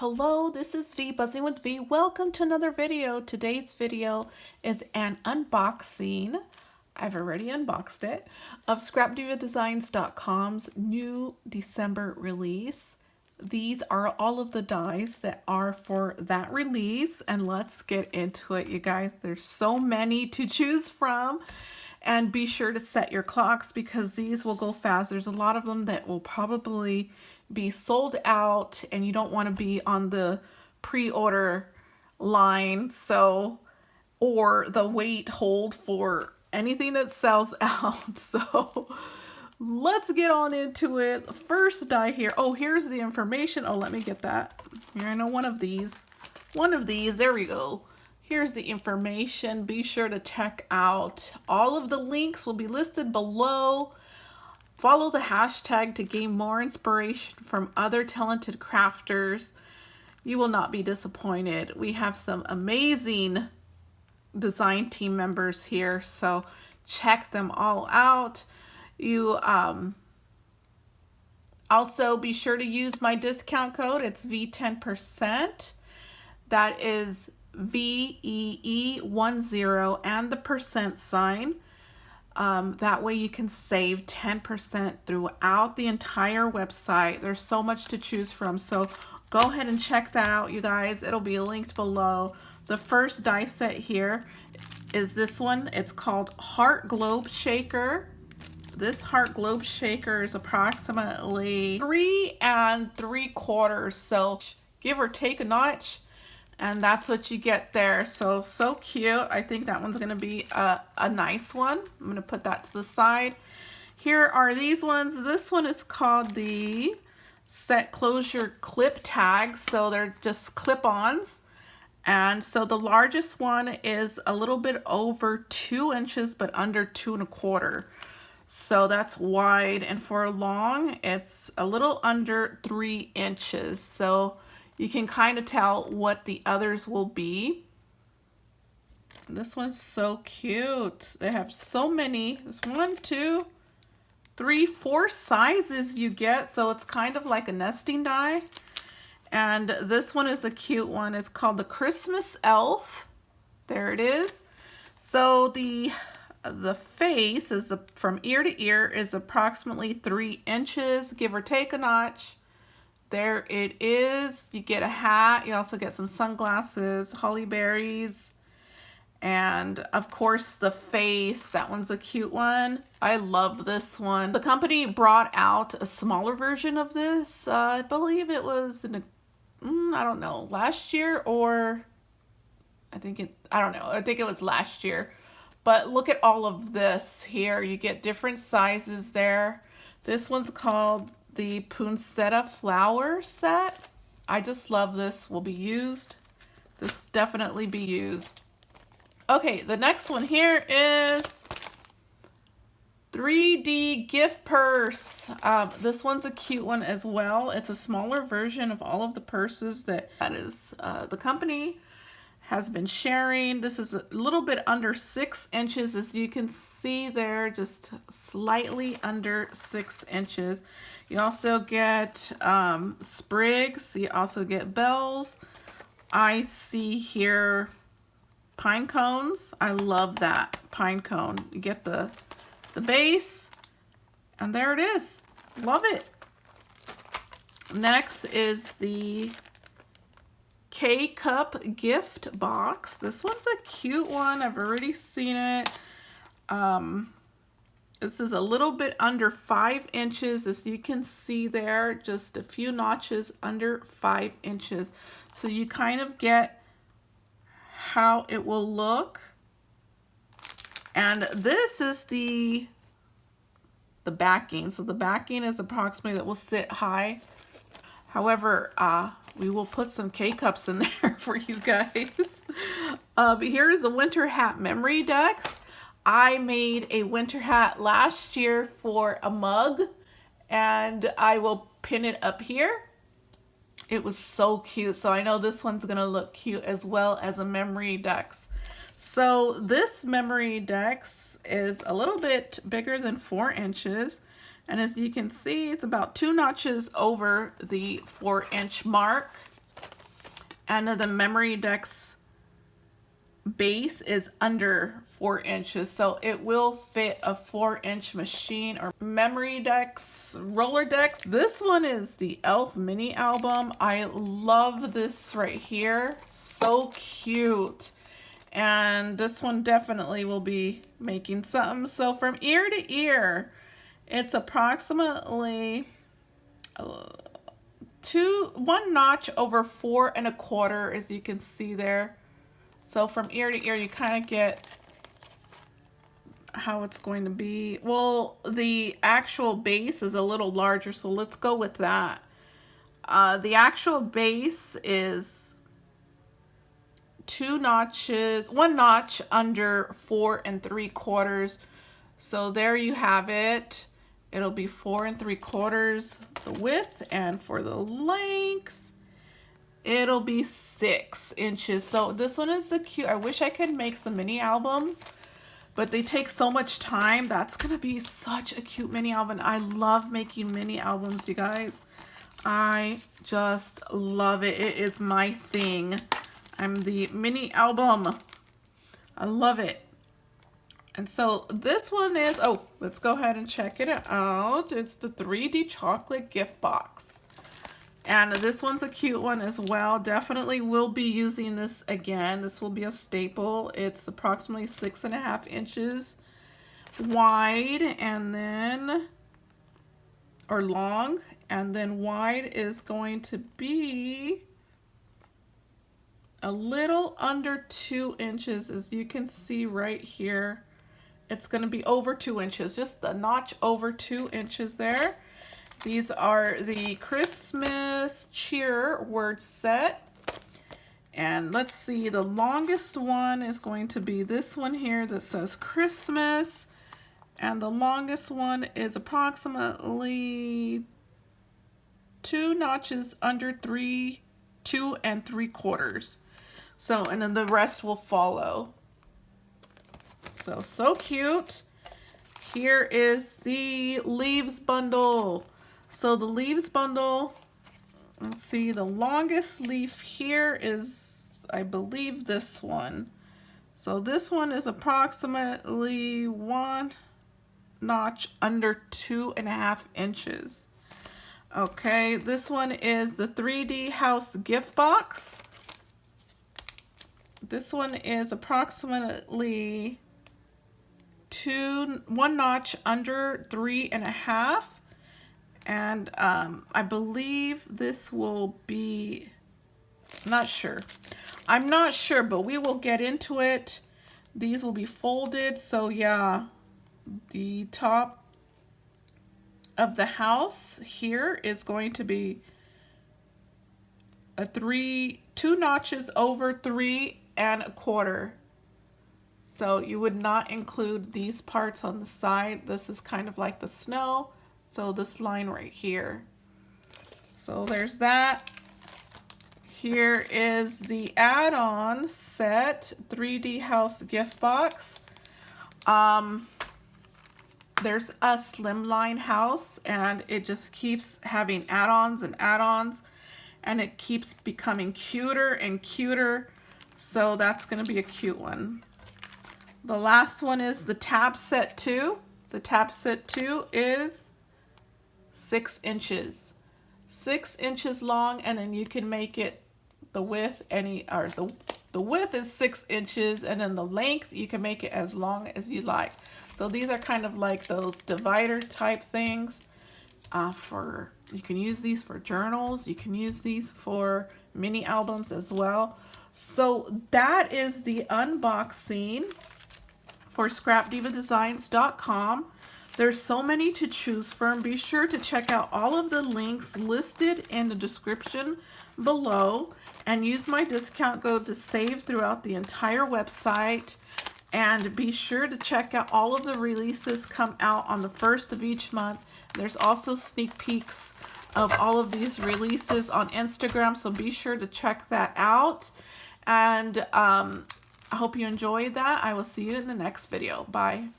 Hello, this is V, Buzzing with V. Welcome to another video. Today's video is an unboxing. I've already unboxed it, of ScrapDivaDesigns.com's new December release. These are all of the dies that are for that release, and let's get into it, you guys. There's so many to choose from, and be sure to set your clocks because these will go fast. There's a lot of them that will probably be sold out, and you don't want to be on the pre-order line, or the wait hold for anything that sells out. So let's get on into it. The first die here. Oh, here's the information. Oh, let me get that. Here, I know one of these. There we go. Here's the information. Be sure to check out. All of the links will be listed below. Follow the hashtag to gain more inspiration from other talented crafters. You will not be disappointed. We have some amazing design team members here, so check them all out. You also be sure to use my discount code. It's V10%. That is VEE10 and the percent sign. That way you can save 10% throughout the entire website. There's so much to choose from, so go ahead and check that out, you guys. It'll be linked below. The first die set here is this one. It's called Heart Globe Shaker. This Heart Globe Shaker is approximately 3 3/4, so give or take a notch. And that's what you get there. So cute. I think that one's gonna be a nice one. I'm gonna put that to the side. Here are these ones. This one is called the Set Closure Clip Tags. So they're just clip-ons. And so the largest one is a little bit over 2 inches, but under 2 1/4. So that's wide. And for long, it's a little under 3 inches. So you can kind of tell what the others will be. This one's so cute. They have so many. There's 1, 2, 3, 4 sizes you get. So it's kind of like a nesting die. And this one is a cute one. It's called the Christmas Elf. There it is. So the face is from ear to ear is approximately 3 inches, give or take a notch. There it is. You get a hat. You also get some sunglasses, holly berries, and of course the face. That one's a cute one. I love this one. The company brought out a smaller version of this. I believe it was in I don't know, last year, or I don't know. I think it was last year. But look at all of this here. You get different sizes there. This one's called the Poinsettia Flower Set. I just love this. Will be used. This definitely be used. Okay, the next one here is 3D gift purse. This one's a cute one as well. It's a smaller version of all of the purses that is the company has been sharing. This is a little bit under 6 inches, as you can see there, just slightly under 6 inches. You also get sprigs. You also get bells. I see here pine cones. I love that pine cone. You get the base, and there it is. Love it. Next is the K-Cup gift box. This one's a cute one. I've already seen it. This is a little bit under 5 inches, as you can see there, just a few notches under 5 inches. So you kind of get how it will look. And this is the backing. So the backing is approximately that will sit high. However, we will put some K-Cups in there for you guys. Here's the winter hat memory decks. I made a winter hat last year for a mug, and I will pin it up here. It was so cute. So I know this one's gonna look cute as well as a memory decks. So this memory decks is a little bit bigger than 4 inches. And as you can see, it's about 2 notches over the 4-inch mark. and the memory decks base is under 4 inches, so it will fit a 4-inch machine or memory decks, roller decks. This one is the Elf mini album. I love this right here, so cute. And this one definitely will be making something. So from ear to ear, it's approximately 1 notch over 4 1/4, as you can see there. So from ear to ear, you kind of get how it's going to be. Well, the actual base is a little larger, so let's go with that. The actual base is 1 notch under 4 3/4. So there you have it. It'll be 4 3/4 the width, and for the length, it'll be 6 inches. So this one is the cute. I wish I could make some mini albums, but they take so much time. That's gonna be such a cute mini album. I love making mini albums, you guys. I just love it. It is my thing. I'm the mini album. I love it. And so this one is, oh, let's go ahead and check it out. It's the 3D chocolate gift box. And this one's a cute one as well. Definitely will be using this again. This will be a staple. It's approximately 6.5 inches wide, and then, or long, and then wide is going to be a little under 2 inches, as you can see right here. It's going to be over 2 inches, just a notch over 2 inches there. These are the Christmas cheer word set. And let's see, the longest one is going to be this one here that says Christmas. And the longest one is approximately 2 notches under 2 3/4. So, and then the rest will follow. So cute. Here is the leaves bundle. So the leaves bundle, let's see, the longest leaf here is, I believe, this one. So this one is approximately 1 notch under 2.5 inches. Okay, this one is the 3D house gift box. This one is approximately 1 notch under 3.5. And I believe this will be, not sure. I'm not sure, but we will get into it. These will be folded. So yeah, the top of the house here is going to be a 2 notches over 3 1/4. So you would not include these parts on the side. This is kind of like the snow. So this line right here. So there's that. Here is the AddOn Set 3D house gift box. There's a slimline house, and it just keeps having add-ons and add-ons, and it keeps becoming cuter and cuter. So that's going to be a cute one. The last one is the tab set 2. The tab set 2 is 6 inches. 6 inches long, and then you can make it the width the width is 6 inches, and then the length you can make it as long as you like. So these are kind of like those divider type things. You can use these for journals. You can use these for mini albums as well. So that is the unboxing for ScrapDivaDesigns.com. There's so many to choose from. Be sure to check out all of the links listed in the description below, and use my discount code to save throughout the entire website. And be sure to check out all of the releases come out on the 1st of each month. There's also sneak peeks of all of these releases on Instagram, so be sure to check that out. And I hope you enjoyed that. I will see you in the next video. Bye.